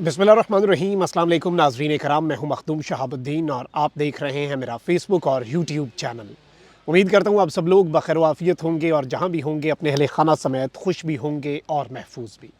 बिस्मिल्लाहिर्रहमानिर्रहीम। अस्सलाम वालेकुम नाज़रीन कराम, मैं हूं मखदूम शहाबुद्दीन और आप देख रहे हैं मेरा फेसबुक और यूट्यूब चैनल। उम्मीद करता हूं आप सब लोग बखैर वाफ़ियत होंगे और जहां भी होंगे अपने अहले खाना समेत खुश भी होंगे और महफूज भी।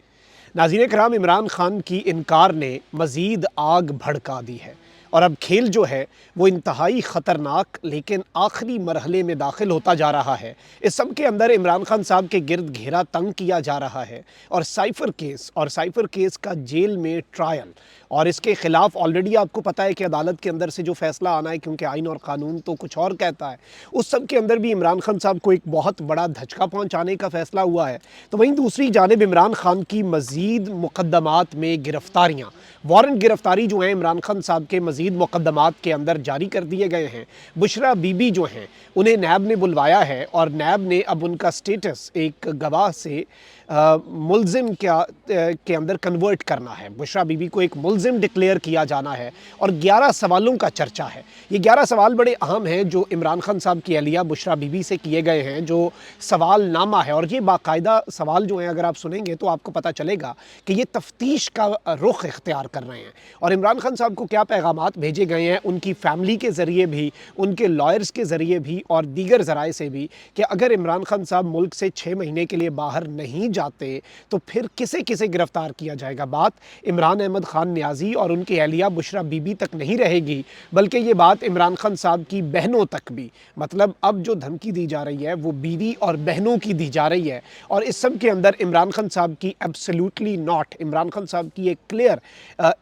नाज़रीन कराम, इमरान खान की इनकार ने मज़ीद आग भड़का दी है और अब खेल जो है वो इंतहाई ख़तरनाक लेकिन आखिरी मरहले में दाखिल होता जा रहा है। इस सब के अंदर इमरान खान साहब के गिर्द घेरा तंग किया जा रहा है और साइफ़र केस का जेल में ट्रायल और इसके ख़िलाफ़ ऑलरेडी आपको पता है कि अदालत के अंदर से जो फ़ैसला आना है, क्योंकि आइन और क़ानून तो कुछ और कहता है, उस सब के अंदर भी इमरान खान साहब को एक बहुत बड़ा धचका पहुँचाने का फ़ैसला हुआ है। तो वहीं दूसरी जानिब इमरान खान की मज़ीद मुक़द्दमात में गिरफ़्तारियाँ, वारंट गिरफ़्तारी जो है इमरान खान साहब के मज़ीद मुक़द्दमात के अंदर जारी कर दिए गए हैं। बुशरा बीबी जो हैं उन्हें नैब ने बुलवाया है और नैब ने अब उनका स्टेटस एक गवाह से मुल्ज़िम के अंदर कन्वर्ट करना है। बुशरा बीबी को एक मुल्ज़िम डिक्लेयर किया जाना है और 11 सवालों का चर्चा है। ये 11 सवाल बड़े अहम हैं जो इमरान खान साहब की अहलिया बुशरा बीबी से किए गए हैं, जो सवालनामा है। और ये बाकायदा सवाल जो हैं अगर आप सुनेंगे तो आपको पता चलेगा कि ये तफ्तीश का रुख इख्तियार कर रहे हैं और इमरान खान साहब को क्या पैगामात भेजे गए हैं उनकी फ़ैमिली के ज़रिए भी, उनके लॉयर्स के ज़रिए भी और दीगर ज़राए से भी, कि अगर इमरान खान साहब मुल्क से 6 महीने के लिए बाहर नहीं जाते तो फिर किसे किसे गिरफ़्तार किया जाएगा। बात इमरान अहमद ख़ान नियाज़ी और उनकी अहलिया बुशरा बीबी तक नहीं रहेगी, बल्कि ये बात इमरान खान साहब की बहनों तक भी, मतलब अब जो धमकी दी जा रही है वो बीवी और बहनों की दी जा रही है। और इस सब के अंदर इमरान खान साहब की एब्सोल्युटली नॉट, इमरान खान साहब की एक क्लियर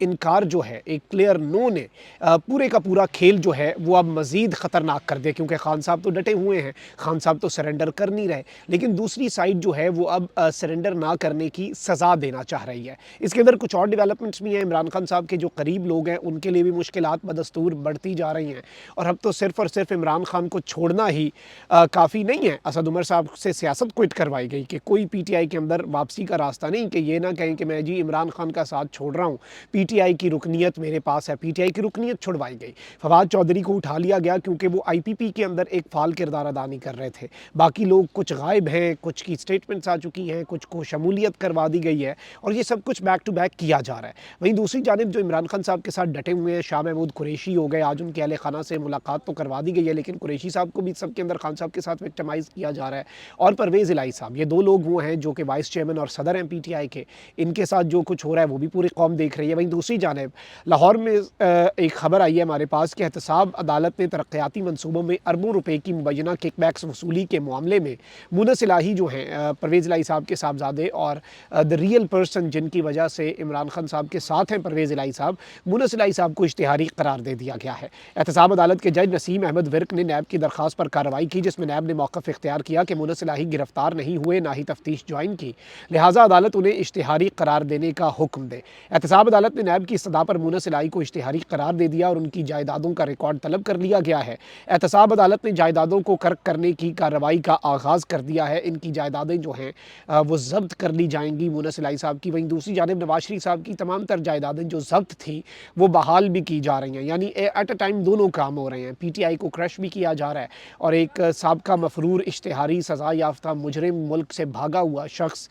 इनकार जो है, एक क्लियर नो ने पूरे का पूरा खेल जो है वो अब मज़ीद ख़तरनाक कर दिया, क्योंकि खान साहब तो डटे हुए हैं, खान साहब तो सरेंडर कर नहीं रहे, लेकिन दूसरी साइड जो है वो अब सरेंडर ना करने की सज़ा देना चाह रही है। इसके अंदर कुछ और डेवलपमेंट्स भी हैं। इमरान खान साहब के जो करीब लोग हैं उनके लिए भी मुश्किलात बदस्तूर बढ़ती जा रही हैं और अब तो सिर्फ़ और सिर्फ इमरान खान को छोड़ना ही काफ़ी नहीं है। असद उमर साहब से सियासत क्विट करवाई गई कि कोई पीटीआई के अंदर वापसी का रास्ता नहीं, कि ये ना कहें कि मैं जी इमरान खान का साथ छोड़ रहा हूँ, पीटीआई की रुकनीत मेरे पास है। पीटीआई की रुकनीत छुड़वाई गई, फवाद चौधरी को उठा लिया गया क्योंकि वो आईपीपी के अंदर एक फ़ाल किरदार अदा नहीं कर रहे थे। बाकी लोग कुछ गायब हैं, कुछ की स्टेटमेंट्स आ चुकी हैं, कुछ को शमूलियत करवा दी गई है और ये सब कुछ बैक टू बैक किया जा रहा है। वहीं दूसरी जानिब जो इमरान खान साहब के साथ डटे हुए हैं, शाह महमूद कुरैशी हो गए, आज उनके अहले खाना से मुलाकात तो करवा दी गई है, लेकिन कुरैशी साहब को भी सब के अंदर खान साहब के साथ विक्टिमाइज़ किया जा रहा है। और परवेज़ इलाही साहब, ये दो लोग वो हैं जो कि वाइस चेयरमैन और सदर हैं पीटीआई के, इनके साथ जो कुछ हो रहा है वो भी पूरी कौम देख रही है। वहीं दूसरी जानिब लाहौर में एक खबर आई है हमारे पास कि एहतसाब अदालत ने तरक्याती मनसूबों में अरबों रुपए की मुबैना किकबैक्स वसूली के मामले में मुनस इलाही जो हैं, परवेज़ इलाही साहब के साहबजादे और द रियल पर्सन जिनकी वजह से इमरान खान साहब के साथ हैं परवेज़ इलाही साहब, मुनस इलाही साहब को इश्तिहारी करार दे दिया गया है। एहतसाब अदालत के जज नसीम अहमद विर्क ने नैब की दरख्वास्त पर कार्रवाई की, जिसमें नैब ने मौक़िफ़ इख्तियार किया कि मुनस इलाही गिरफ्तार नहीं हुए, ना ही तफ्तीश ज्वाइन की, लिहाजा अदालत उन्हें इश्तिहारी करार देने का हुक्म दे। एहतसाब अदालत ने नैब की इस्तदा पर मुनस इलाही को इश्तिहारी करार दे दिया और उनकी जायदादों का रिकॉर्ड तलब कर लिया गया है। एहतसाब अदालत ने जायदादों को कर्क करने की कार्रवाई का आगाज़ कर दिया है। इनकी जायदादें जो हैं वो ज़ब्त कर ली जाएंगी मुनस इलाही साहब की। वहीं दूसरी जानिब नवाज शरीफ साहब की तमाम तर जायदादें जो ज़ब्त थी वो बहाल भी की जा रही हैं, यानी एट अ टाइम दोनों काम हो रहे हैं। पीटीआई को क्रश भी किया जा रहा है और एक साबका मफरूर इश्तिहारी सज़ा याफ्ता मुजरिम मुल्क से भागा हुआ शख्स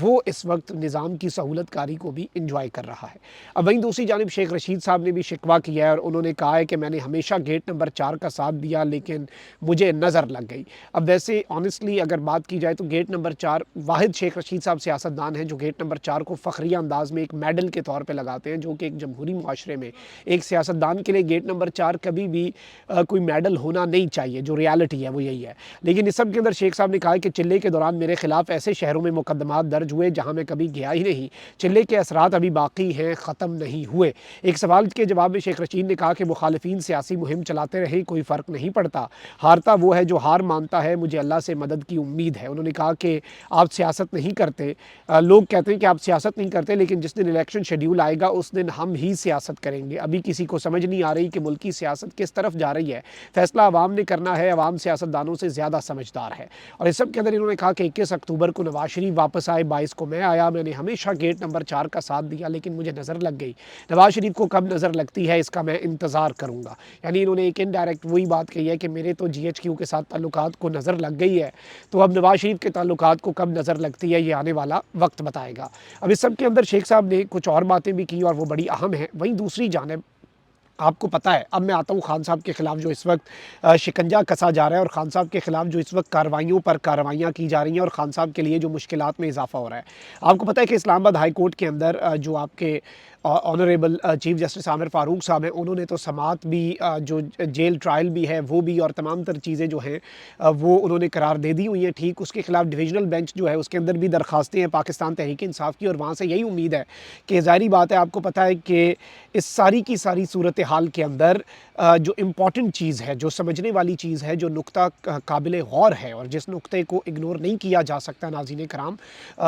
वो इस वक्त निज़ाम की सहूलतकारी को भी इंजॉय कर रहा है। अब वहीं दूसरी जानिब शेख रशीद साहब ने भी शिकवा किया है और उन्होंने कहा है कि मैंने हमेशा गेट नंबर 4 का साथ दिया लेकिन मुझे नज़र लग गई। अब वैसे ऑनेस्टली अगर बात की जाए तो गेट नंबर 4 वाहिद शेख रशीद साहब सियासतदान हैं जो गेट नंबर 4 को फ़ख्रिया अंदाज में एक मेडल के तौर पे लगाते हैं, जो कि एक जमहूरी मुआशरे में एक सियासतदान के लिए गेट नंबर 4 कभी भी कोई मेडल होना नहीं चाहिए। जो रियलिटी है वो यही है। लेकिन इस सब के अंदर शेख साहब ने कहा कि चिल्ले के दौरान मेरे खिलाफ ऐसे शहरों में मुकदमात दर्ज हुए जहाँ मैं कभी गया ही नहीं, चिल्ले के असरात अभी बाकी हैं, ख़त्म नहीं हुए। एक सवाल के जवाब में शेख रशीद ने कहा कि मुखालिफिन सियासी मुहिम चलाते रहे, कोई फ़र्क नहीं पड़ता, हारता वो है जो हार मानता है, मुझे अल्लाह से मदद की उम्मीद है। उन्होंने कहा कि आप सियासत नहीं करते, लोग कहते हैं कि आप सियासत नहीं करते, लेकिन जिस दिन इलेक्शन शेड्यूल आएगा उस दिन हम ही सियासत करेंगे। अभी किसी को समझ नहीं आ रही कि मुल्क की सियासत किस तरफ जा रही है, फैसला अवाम ने करना है, अवाम सियासतदानों से ज़्यादा समझदार है। और इस सब के अंदर इन्होंने कहा कि 21 अक्टूबर को नवाज शरीफ वापस आए, 22 को मैं आया, मैंने हमेशा गेट नंबर 4 का साथ दिया लेकिन मुझे नज़र लग गई। नवाज शरीफ को कब नज़र लगती है इसका मैं इंतज़ार करूँगा। यानी इन्होंने एक इनडायरेक्ट वही बात कही है कि मेरे तो GHQ के साथ ताल्लुकात को नज़र लग गई है, तो अब नवाज़ शरीफ के ताल्लुकात को कब नज़र लगती है ये आने वाला वक्त बताएगा। अब इस सब के अंदर शेख साहब ने कुछ और बातें भी की और वो बड़ी अहम हैं। वहीं दूसरी जानिब आपको पता है, अब मैं आता हूँ खान साहब के ख़िलाफ़ जो इस वक्त शिकंजा कसा जा रहा है और खान साहब के ख़िलाफ़ जो इस वक्त कार्रवाइयों पर कार्रवाइयाँ की जा रही हैं और खान साहब के लिए जो मुश्किलात में इजाफ़ा हो रहा है। आपको पता है कि इस्लामाबाद हाई कोर्ट के अंदर जो आपके honourable chief justice Aamir Farooq साहब हैं, उन्होंने तो समात भी जो जेल ट्रायल भी है वो भी और तमाम तर चीज़ें जो हैं वो उन्होंने करार दे दी हुई हैं। ठीक उसके ख़िलाफ़ डिविजनल बेंच जो है उसके अंदर भी दरख्वास्तें हैं पाकिस्तान तहरीक इंसाफ़ की, और वहाँ से यही उम्मीद है कि ज़ाहिरी बात है, आपको पता है कि इस सारी की सारी सूरत हाल के अंदर जो इम्पॉर्टेंट चीज़ है, जो समझने वाली चीज़ है, जो नुक्ता काबिल गौर है और जिस नुक्ते को इग्नोर नहीं किया जा सकता नाज़रीन कराम,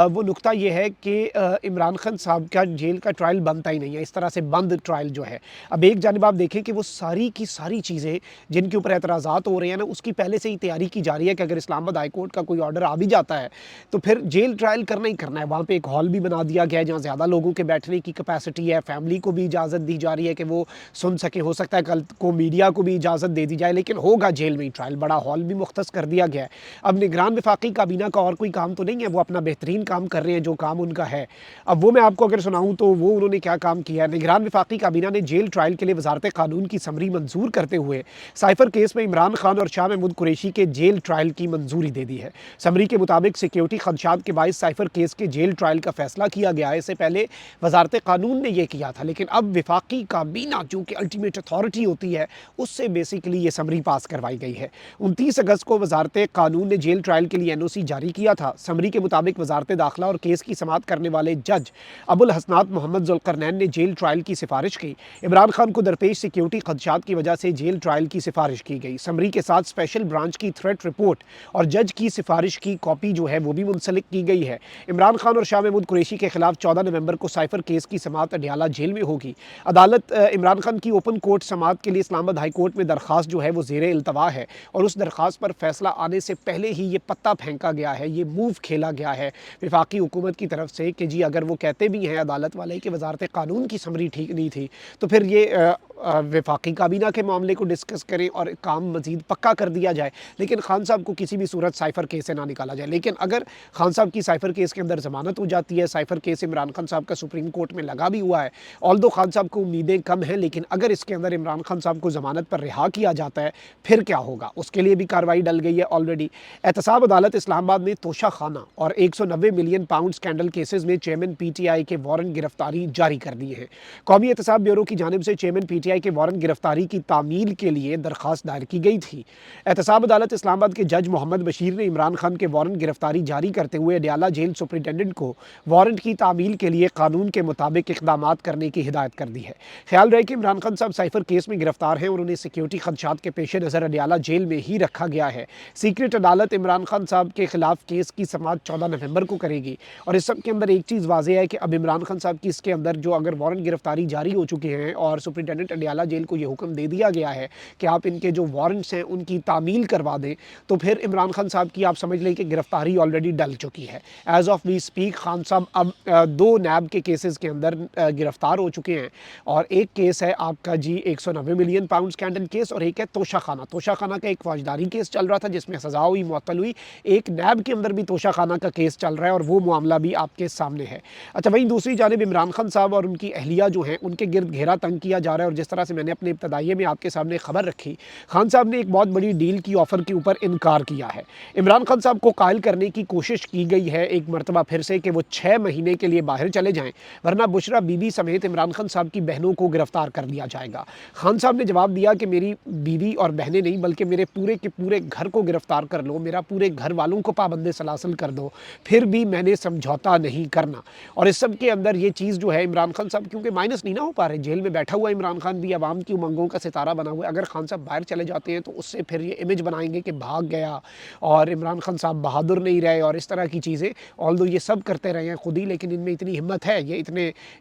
वो नुक्ता ये है कि इमरान खान साहब का जेल का ट्रायल बनता ही नहीं है, इस तरह से बंद ट्रायल जो है। अब एक जानिब आप देखें कि वो सारी की सारी चीज़ें जिनके ऊपर एतराज़ात हो रहे हैं ना, उसकी पहले से ही तैयारी की जा रही है कि अगर इस्लामाबाद हाई कोर्ट का कोई ऑर्डर आ भी जाता है तो फिर जेल ट्रायल करना ही करना है। वहाँ पे एक हॉल भी बना दिया गया है जहाँ ज़्यादा लोगों के बैठने की कैपेसिटी है, फैमिली को भी इजाज़त दी जा रही है कि वो सुन सके। हो सकता है कल को मीडिया को भी इजाज़त दे दी जाए, लेकिन होगा जेल में ही ट्रायल। बड़ा हॉल भी मुख्तस कर दिया गया है। अब निगरान वफाकी काबीना का और कोई काम तो नहीं है, वो अपना बेहतरीन काम कर रहे हैं जो काम उनका है। अब वो मैं आपको अगर सुनाऊँ तो वो उन्होंने क्या काम किया है। निगरान वफाकी काबीना ने जेल ट्रायल के लिए वजारत कानून की समरी मंजूर करते हुए साइफर केस में इमरान खान और शाह महमूद कुरैशी के जेल ट्रायल की मंजूरी दे दी है। समरी के मुताबिक सिक्योरिटी खदशात के बायस साइफर केस के जेल ट्रायल का फैसला किया गया है। इससे पहले वजारत कानून ने यह किया था, लेकिन अब वफाकी काबीना जो कि अल्टीमेट अथॉरिटी होती है उससे बेसिकली ये समरी पास करवाई गई है। 29 अगस्त को वजारत कानून ने जेल ट्रायल के लिए NOC जारी किया था। समरी के मुताबिक वजारत दाखिला और केस की समाअत करने वाले जज अबुल हसनात मोहम्मद जुल्करनैन ने जेल ट्रायल की सिफारिश की। इमरान खान को दरपेश सिक्योरिटी खदशात की वजह से जेल ट्रायल की सिफारिश की गई। समरी के साथ स्पेशल ब्रांच की थ्रेट रिपोर्ट और जज की सिफारिश की कॉपी जो है वो भी मुंसलिक की गई है। इमरान खान और शाह महमूद कुरैशी के खिलाफ 14 नवंबर को साइफर केस की समाअत अडयाला जेल में होगी। अदालत इमरान खान की ओपन कोर्ट समाअत के लिए इस्लामाबाद हाई कोर्ट में दरख्वास्त जो है वो ज़ेरे इल्तवा है और उस दरख्वास्त पर फैसला आने से पहले ही ये पत्ता फेंका गया है, ये मूव खेला गया है वफाकी हुकूमत की तरफ से कि जी अगर वो कहते भी हैं अदालत वाले कि वजारत कानून की समरी ठीक नहीं थी तो फिर ये वफाकी काबीना के मामले को डिस्कस करें और काम मज़ीद पक्का कर दिया जाए, लेकिन खान साहब को किसी भी सूरत साइफर केस से ना निकाला जाए। लेकिन अगर खान साहब की साइफर केस के अंदर ज़मानत हो जाती है, साइफर केस इमरान खान साहब का सुप्रीम कोर्ट में लगा भी हुआ है, ऑल्दो खान साहब को उम्मीदें कम हैं, लेकिन अगर इसके अंदर इमरान खान साहब को ज़मानत पर रिहा किया जाता है फिर क्या होगा, उसके लिए भी कार्रवाई डल गई है ऑलरेडी। एहतसाब अदालत इस्लामाबाद ने तोशा खाना और 190 मिलियन पाउंड स्कैंडल केसेस में चेयरमैन PTI के वारंट गिरफ्तारी जारी कर दिए हैं। कौमी एहतसाब ब्यूरो की जानिब से चेयरमैन PTI के वारंट गिरफ्तारी की तामील के लिए दरख्वास्त दायर की गई थी। एहतसाब अदालत इस्लामाबाद के जज मोहम्मद बशीर ने इमरान खान के वारंट गिरफ्तारी जारी करते हुए अडयाला जेल सुपरिटेंडेंट को वारंट की तामील के लिए कानून के मुताबिक इक़दामात करने की हिदायत कर दी है। ख्याल रहे कि इमरान खान साहब साइफर केस में गिरफ्तार हैं और उन्हें सिक्योरिटी खदशात के पेश नज़र अडयाला जेल में ही रखा गया है। सीक्रेट अदालत इमरान खान साहब के खिलाफ केस की समाअत 14 नवंबर को करेगी और इस सब के अंदर एक चीज़ वाज़ेह है कि अब इमरान खान साहब की इसके अंदर जो अगर वारंट गिरफ्तारी जारी हो चुके हैं और सुपरिटेंडेंट अडयाला जेल को ये हुक्म दे दिया गया है कि आप इनके जो वारंट्स हैं उनकी तामील करवा दें, तो फिर इमरान खान साहब की आप समझ लें कि गिरफ्तारी ऑलरेडी डल चुकी है। As of we speak Khan Sahab अब 2 नैब के केसेस के अंदर गिरफ्तार हो चुके हैं और एक केस है आपका जी 190 मिलियन पाउंड स्कैंडल केस और एक है तोशा खाना का एक फौजदारी केस चल रहा था जिसमें सजा हुई, मुअत्तल हुई। एक नैब के अंदर भी तोशा खाना का केस चल रहा है और वो मामला भी आपके सामने है। अच्छा, वहीं दूसरी जानिब इमरान खान साहब और उनकी अहलिया जो हैं उनके गिर्द घेरा तंग किया जा रहा है और जिस तरह से मैंने अपने इब्तदाइये में आपके सामने खबर रखी, खान साहब ने एक बहुत बड़ी डील की ऑफ़र के ऊपर इनकार किया है। इमरान खान साहब को कायल करने की कोशिश की गई है एक मरतबा फिर से कि वो 6 महीने के लिए बाहर चले जाएं, वरना बुशरा बीबी समेत इमरान खान साहब की बहनों को गिरफ्तार कर लिया जाएगा। खान साहब ने जवाब दिया कि मेरी बीवी और बहनें नहीं बल्कि मेरे पूरे के पूरे घर को गिरफ्तार कर लो, मेरा पूरे घर वालों को पाबंदे सलासल कर दो, फिर भी मैंने समझौता नहीं करना। और इस सब के अंदर ये चीज़ जो है इमरान खान साहब क्योंकि माइनस नहीं ना हो पा रहे, जेल में बैठा हुआ इमरान खान भी अवाम की उमंगों का सितारा बना हुआ है। अगर खान साहब बाहर चले जाते हैं तो उससे फिर ये इमेज बनाएंगे कि भाग गया और इमरान खान साहब बहादुर नहीं रहे और इस तरह की चीज़ें। ऑल्दो ये सब करते रहे हैं खुद ही, लेकिन इनमें इतनी हिम्मत है, ये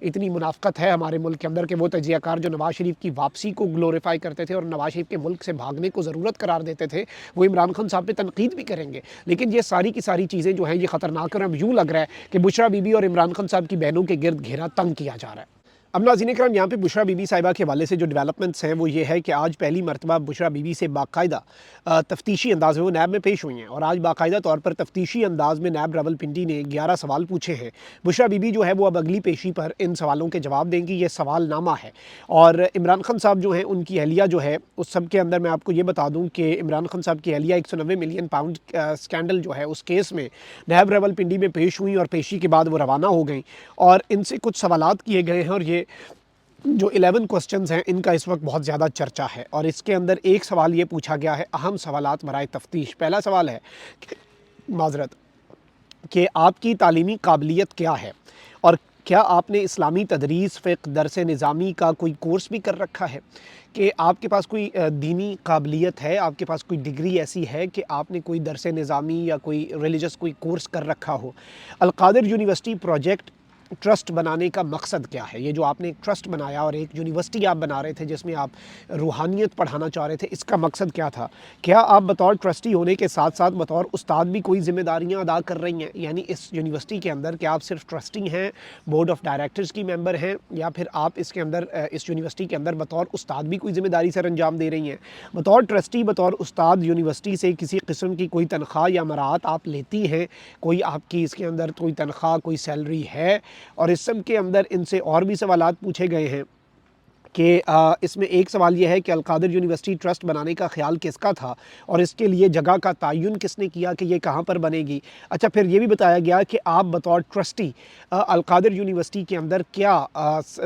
इतनी मुनाफ़क़त है हमारे मुल्क के अंदर कि वो तजियाकार जो नवाज़ शरीफ की वापसी को ग्लोरीफाई करते थे और नवाज़ शरीफ के मुल्क से भागने को ज़रूरत करार देते थे, वो इमरान खान साहब पे तनकीद भी करेंगे। लेकिन ये सारी की सारी चीज़ें जो हैं ये ख़तरनाक और अब यूँ लग रहा है कि बुशरा बीबी और इमरान खान साहब की बहनों के गिर्द घेरा तंग किया जा रहा है। अब नाज़रीन इकराम, यहाँ पे बुशरा बीबी साहिबा के हवाले से जो डेवलपमेंट्स हैं वो ये है कि आज पहली मरतबा बुशरा बीबी से बाकायदा तफ्तीशी अंदाज में वो नैब में पेश हुई हैं और आज बाकायदा तौर पर तफ्तीशी अंदाज में नैब रावलपिंडी ने 11 सवाल पूछे हैं। बुशरा बीबी जो है वो अब अगली पेशी पर इन सवालों के जवाब देंगी। ये सवालनामा है और इमरान खान साहब जो हैं उनकी अहलिया जो है उस सब के अंदर मैं आपको ये बता दूँ कि इमरान खान साहब की अहलिया 190 मिलियन पाउंड स्कैंडल जो है उस केस में नैब रावलपिंडी में पेश हुई और पेशी के बाद वो रवाना हो गई और इनसे कुछ सवालात किए गए हैं और ये जो 11 क्वेश्चंस हैं इनका इस वक्त बहुत ज़्यादा चर्चा है और इसके अंदर एक सवाल ये पूछा गया है, अहम सवालात बराए तफ्तीश। पहला सवाल है माजरत कि आपकी तालीमी काबिलियत क्या है और क्या आपने इस्लामी तदरीस फ़िक़्ह दरस निज़ामी का कोई कोर्स भी कर रखा है, कि आपके पास कोई दीनी काबिलियत है, आपके पास कोई डिग्री ऐसी है कि आपने कोई दरस निज़ामी या कोई रिलीजस कोई कोर्स कर रखा हो। अलकादिर यूनिवर्सिटी प्रोजेक्ट ट्रस्ट बनाने का मकसद क्या है? ये जो आपने एक ट्रस्ट बनाया और एक यूनिवर्सिटी आप बना रहे थे जिसमें आप रूहानियत पढ़ाना चाह रहे थे, इसका मकसद क्या था? क्या आप बतौर ट्रस्टी होने के साथ साथ बतौर उस्ताद भी कोई ज़िम्मेदारियाँ अदा कर रही हैं? यानी इस यूनिवर्सिटी के अंदर क्या आप सिर्फ ट्रस्टी हैं, बोर्ड ऑफ डायरेक्टर्स की मेंबर हैं, या फिर आप इसके अंदर इस यूनिवर्सिटी के अंदर बतौर उस्ताद भी कोई ज़िम्मेदारी सर अंजाम दे रही हैं? बतौर ट्रस्टी, बतौर उस्ताद यूनिवर्सिटी से किसी किस्म की कोई तनख्वाह या मराहत आप लेती हैं? कोई आपकी इसके अंदर कोई तनख्वाह, कोई सैलरी है? और इस सब के अंदर इनसे और भी सवालात पूछे गए हैं कि इसमें एक सवाल ये है कि अलकादिर यूनिवर्सिटी ट्रस्ट बनाने का ख़्याल किसका था और इसके लिए जगह का तयन किसने किया कि ये कहाँ पर बनेगी। अच्छा, फिर ये भी बताया गया कि आप बतौर ट्रस्टी अलकादिर यूनिवर्सिटी के अंदर क्या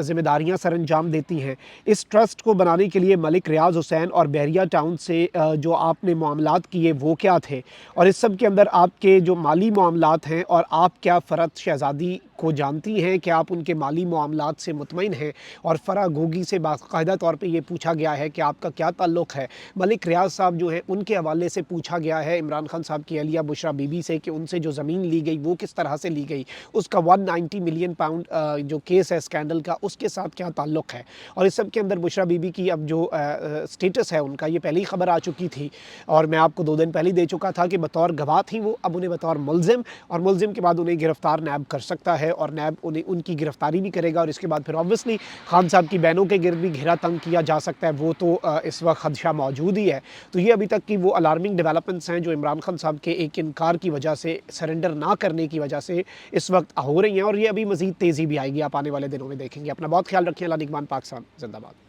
ज़िम्मेदारियाँ सर अंजाम देती हैं। इस ट्रस्ट को बनाने के लिए मलिक रियाज हुसैन और बहरिया टाउन से जो आपने मामलात किए वो क्या थे, और इस सब के अंदर आपके जो माली मामलात हैं और आप क्या फ़रत शहज़ादी को जानती हैं कि आप उनके माली मामलात से मुतमईन हैं। और फ़रा गोगी से बाकायदा तौर पे ये पूछा गया है कि आपका क्या ताल्लुक़ है। मलिक रियाज साहब जो हैं उनके हवाले से पूछा गया है इमरान खान साहब की अहलिया बुशरा बीबी से कि उनसे जो ज़मीन ली गई वो किस तरह से ली गई, उसका 190 मिलियन पाउंड जो केस है स्कैंडल का, उसके साथ क्या ताल्लुक़ है। और इस सब के अंदर बुशरा बीबी की अब जो स्टेटस है उनका, ये पहले ही ख़बर आ चुकी थी और मैं आपको 2 दिन पहले दे चुका था कि बतौर गवाह थी वो, अब उन्हें बतौर मुलज़िम, और मुलज़िम के बाद उन्हें गिरफ़्तार नैब कर सकता है और नैब उन्हें उनकी गिरफ़्तारी भी करेगा और इसके बाद फिर ऑब्वियसली खान साहब की बहनों के गिर्द भी घेरा तंग किया जा सकता है, वो तो इस वक्त खदशा मौजूद ही है। तो ये अभी तक की वो अलार्मिंग डेवलपमेंट्स हैं जो इमरान खान साहब के एक इनकार की वजह से, सरेंडर ना करने की वजह से इस वक्त हो रही हैं और ये अभी मज़ीद तेज़ी भी आएगी, आप आने वाले दिनों में देखेंगे। अपना बहुत ख्याल रखिए। अल्लाह निगहबान, पाक साहब जिंदाबाद।